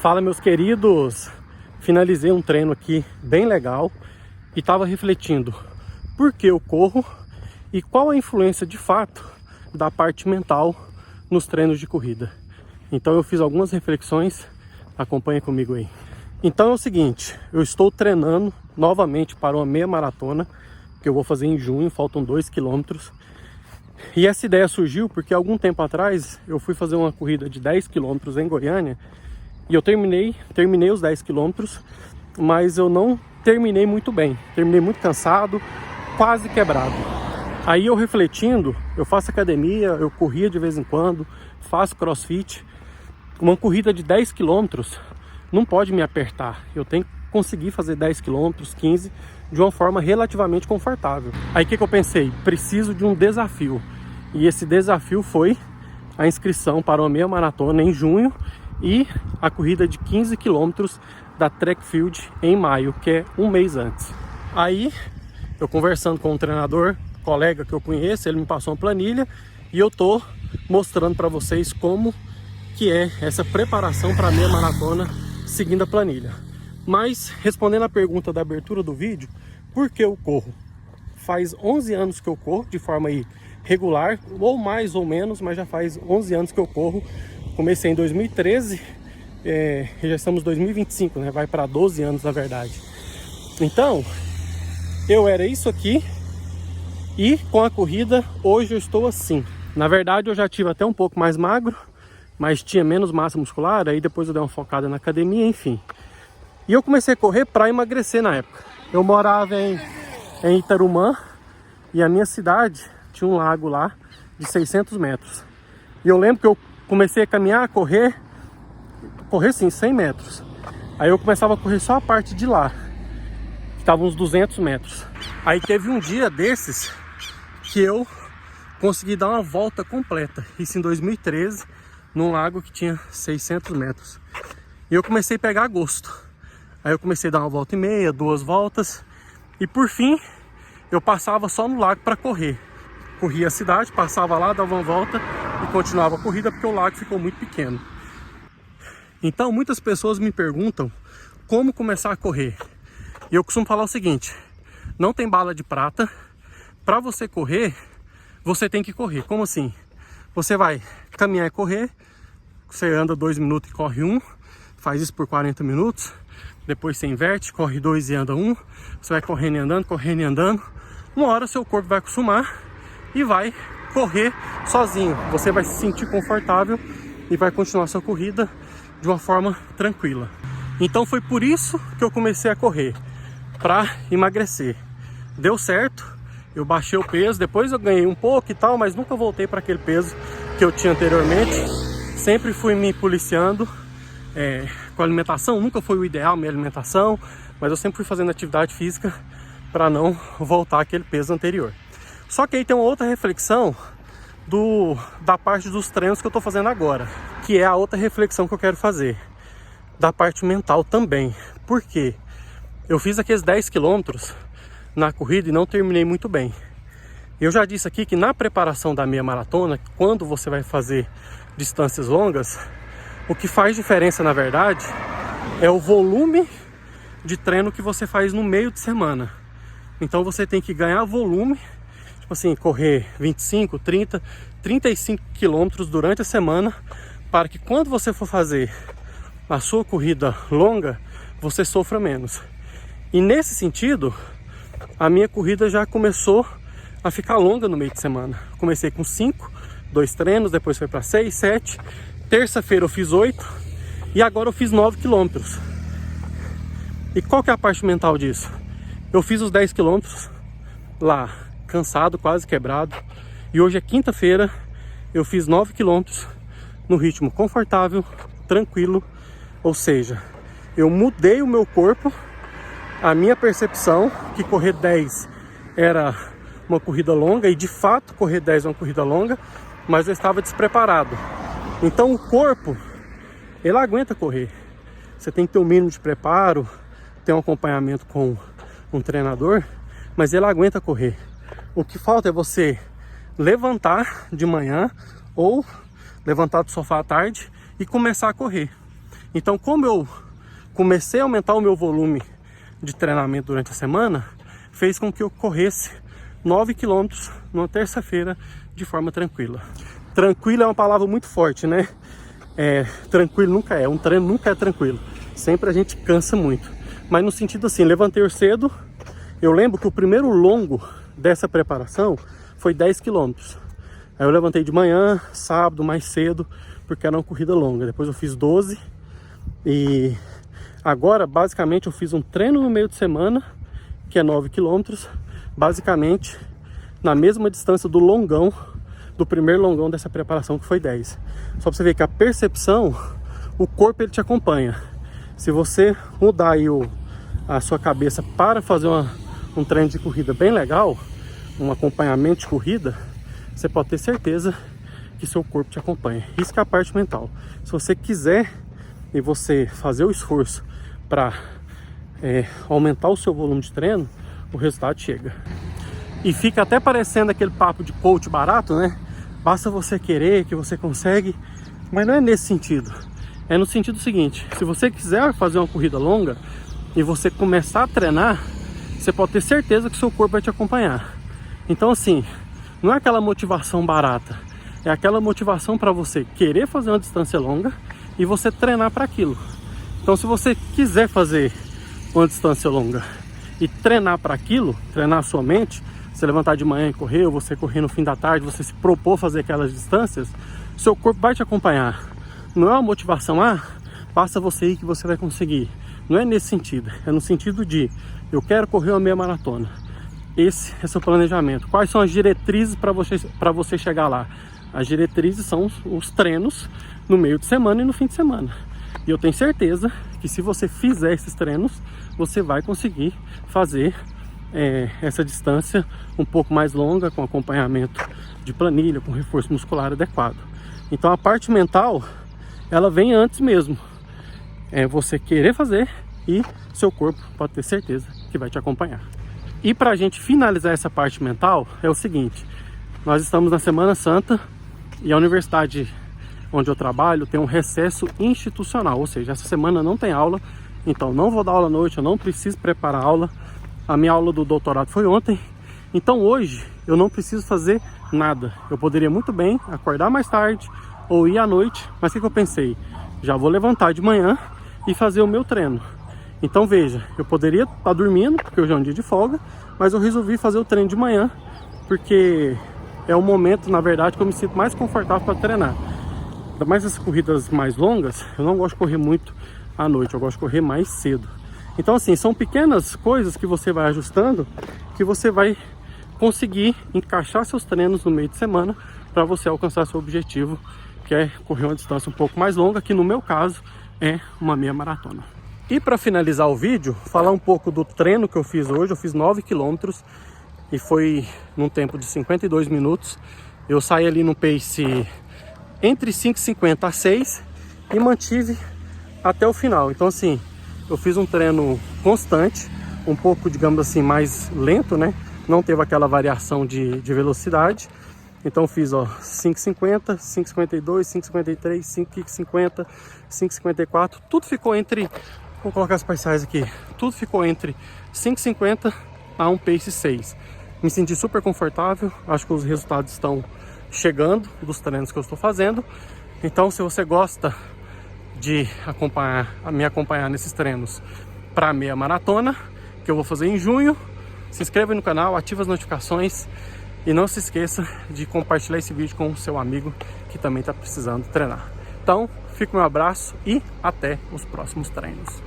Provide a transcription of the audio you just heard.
Fala, meus queridos! Finalizei um treino aqui bem legal e estava refletindo por que eu corro e qual a influência de fato da parte mental nos treinos de corrida. Então eu fiz algumas reflexões, acompanha comigo aí. Então é o seguinte, eu estou treinando novamente para uma meia maratona que eu vou fazer em junho, faltam 2 quilômetros. E essa ideia surgiu porque algum tempo atrás eu fui fazer uma corrida de 10 quilômetros em Goiânia e eu terminei os 10 quilômetros, mas eu não terminei muito bem. Terminei muito cansado, quase quebrado. Aí eu refletindo, eu faço academia, eu corria de vez em quando, faço crossfit. Uma corrida de 10 quilômetros não pode me apertar. Eu tenho que conseguir fazer 10 quilômetros, 15, de uma forma relativamente confortável. Aí o que eu pensei? Preciso de um desafio. E esse desafio foi a inscrição para uma meia maratona em junho e a corrida de 15 quilômetros da Track Field em maio, que é um mês antes. Aí, eu conversando com um treinador, colega que eu conheço, ele me passou uma planilha e eu tô mostrando para vocês como que é essa preparação para a meia maratona seguindo a planilha. Mas, respondendo a pergunta da abertura do vídeo, por que eu corro? Faz 11 anos que eu corro de forma aí regular, ou mais ou menos, mas já faz 11 anos que eu corro. Comecei em 2013, já estamos em 2025, né? Vai para 12 anos na verdade. Então, eu era isso aqui e com a corrida hoje eu estou assim. Na verdade eu já tive até um pouco mais magro, mas tinha menos massa muscular, aí depois eu dei uma focada na academia, enfim. E eu comecei a correr para emagrecer na época. Eu morava em Itarumã e a minha cidade tinha um lago lá de 600 metros. E eu lembro que eu comecei a caminhar, correr sim, 100 metros. Aí eu começava a correr só a parte de lá, que estava uns 200 metros. Aí teve um dia desses que eu consegui dar uma volta completa. Isso em 2013, num lago que tinha 600 metros. E eu comecei a pegar gosto. Aí eu comecei a dar uma volta e meia, 2 voltas. E por fim, eu passava só no lago para correr. Corria a cidade, passava lá, dava uma volta e continuava a corrida porque o lago ficou muito pequeno. Então muitas pessoas me perguntam como começar a correr. E eu costumo falar o seguinte: não tem bala de prata. Para você correr, você tem que correr. Como assim? Você vai caminhar e correr. Você anda 2 minutos e corre 1. Faz isso por 40 minutos. Depois você inverte, corre 2 e anda 1. Você vai correndo e andando, correndo e andando. Uma hora seu corpo vai acostumar e vai correr sozinho. Você vai se sentir confortável e vai continuar sua corrida de uma forma tranquila. Então foi por isso que eu comecei a correr, para emagrecer. Deu certo, eu baixei o peso, depois eu ganhei um pouco e tal, mas nunca voltei para aquele peso que eu tinha anteriormente. Sempre fui me policiando com a alimentação, nunca foi o ideal minha alimentação, mas eu sempre fui fazendo atividade física para não voltar àquele peso anterior. Só que aí tem uma outra reflexão da parte dos treinos que eu estou fazendo agora, que é a outra reflexão que eu quero fazer, da parte mental também. Por quê? Eu fiz aqueles 10 quilômetros na corrida e não terminei muito bem. Eu já disse aqui que na preparação da meia maratona, quando você vai fazer distâncias longas, o que faz diferença na verdade é o volume de treino que você faz no meio de semana. Então você tem que ganhar volume, tipo assim, correr 25, 30, 35 quilômetros durante a semana, para que quando você for fazer a sua corrida longa, você sofra menos. E nesse sentido, a minha corrida já começou a ficar longa no meio de semana. Comecei com 5, 2 treinos, depois foi para 6, 7. Terça-feira eu fiz 8 e agora eu fiz 9 quilômetros. E qual que é a parte mental disso? Eu fiz os 10 quilômetros lá, cansado, quase quebrado. E hoje é quinta-feira, eu fiz 9 quilômetros no ritmo confortável, tranquilo. Ou seja, eu mudei o meu corpo, a minha percepção que correr 10 era uma corrida longa, e de fato correr 10 é uma corrida longa, mas eu estava despreparado. Então o corpo, ele aguenta correr. Você tem que ter um mínimo de preparo, ter um acompanhamento com um treinador, mas ele aguenta correr. O que falta é você levantar de manhã ou levantar do sofá à tarde e começar a correr. Então, como eu comecei a aumentar o meu volume de treinamento durante a semana, fez com que eu corresse 9 km numa terça-feira de forma tranquila. Tranquilo é uma palavra muito forte, né? Tranquilo nunca é, um treino nunca é tranquilo. Sempre a gente cansa muito. Mas no sentido assim, levantei cedo. Eu lembro que o primeiro longo dessa preparação foi 10 km. Aí eu levantei de manhã, sábado, mais cedo, porque era uma corrida longa. Depois eu fiz 12. E agora, basicamente, eu fiz um treino no meio de semana, que é 9 km. Basicamente, na mesma distância do longão, do primeiro longão dessa preparação, que foi 10. Só pra você ver que a percepção, o corpo ele te acompanha. Se você mudar aí a sua cabeça para fazer um treino de corrida bem legal, um acompanhamento de corrida, você pode ter certeza que seu corpo te acompanha. Isso que é a parte mental. Se você quiser e você fazer o esforço para aumentar o seu volume de treino, o resultado chega. E fica até parecendo aquele papo de coach barato, né? Basta você querer que você consegue, mas não é nesse sentido. É no sentido seguinte: se você quiser fazer uma corrida longa e você começar a treinar, você pode ter certeza que seu corpo vai te acompanhar. Então assim, não é aquela motivação barata, é aquela motivação para você querer fazer uma distância longa e você treinar para aquilo. Então se você quiser fazer uma distância longa e treinar para aquilo, treinar a sua mente, você levantar de manhã e correr, ou você correr no fim da tarde, você se propor fazer aquelas distâncias, seu corpo vai te acompanhar. Não é uma motivação, basta você ir que você vai conseguir. Não é nesse sentido, é no sentido de eu quero correr uma meia maratona. Esse é seu planejamento. Quais são as diretrizes para você chegar lá? As diretrizes são os treinos no meio de semana e no fim de semana. E eu tenho certeza que se você fizer esses treinos, você vai conseguir fazer essa distância um pouco mais longa, com acompanhamento de planilha, com reforço muscular adequado. Então a parte mental, ela vem antes mesmo. É você querer fazer e seu corpo pode ter certeza que vai te acompanhar. E para a gente finalizar essa parte mental, é o seguinte: nós estamos na Semana Santa e a universidade onde eu trabalho tem um recesso institucional, ou seja, essa semana não tem aula, então não vou dar aula à noite, eu não preciso preparar aula. A minha aula do doutorado foi ontem, então hoje eu não preciso fazer nada. Eu poderia muito bem acordar mais tarde ou ir à noite, mas o que eu pensei? Já vou levantar de manhã e fazer o meu treino. Então veja, eu poderia estar dormindo, porque hoje é um dia de folga, mas eu resolvi fazer o treino de manhã, porque é o momento, na verdade, que eu me sinto mais confortável para treinar. Ainda mais essas corridas mais longas, eu não gosto de correr muito à noite, eu gosto de correr mais cedo. Então assim, são pequenas coisas que você vai ajustando, que você vai conseguir encaixar seus treinos no meio de semana para você alcançar seu objetivo, que é correr uma distância um pouco mais longa, que no meu caso é uma meia maratona. E para finalizar o vídeo, falar um pouco do treino que eu fiz hoje. Eu fiz 9 km e foi num tempo de 52 minutos. Eu saí ali no pace entre 5,50 a 6 e mantive até o final. Então assim, eu fiz um treino constante, um pouco, digamos assim, mais lento, né? Não teve aquela variação de velocidade. Então eu fiz 5,50, 5,52, 5,53, 5,50, 5,54. Tudo ficou entre, vou colocar as parciais aqui, tudo ficou entre 5,50 a um pace 6. Me senti super confortável, acho que os resultados estão chegando dos treinos que eu estou fazendo. Então se você gosta de me acompanhar nesses treinos para meia maratona, que eu vou fazer em junho, se inscreva no canal, ative as notificações e não se esqueça de compartilhar esse vídeo com o seu amigo que também está precisando treinar. Então, fica um abraço e até os próximos treinos.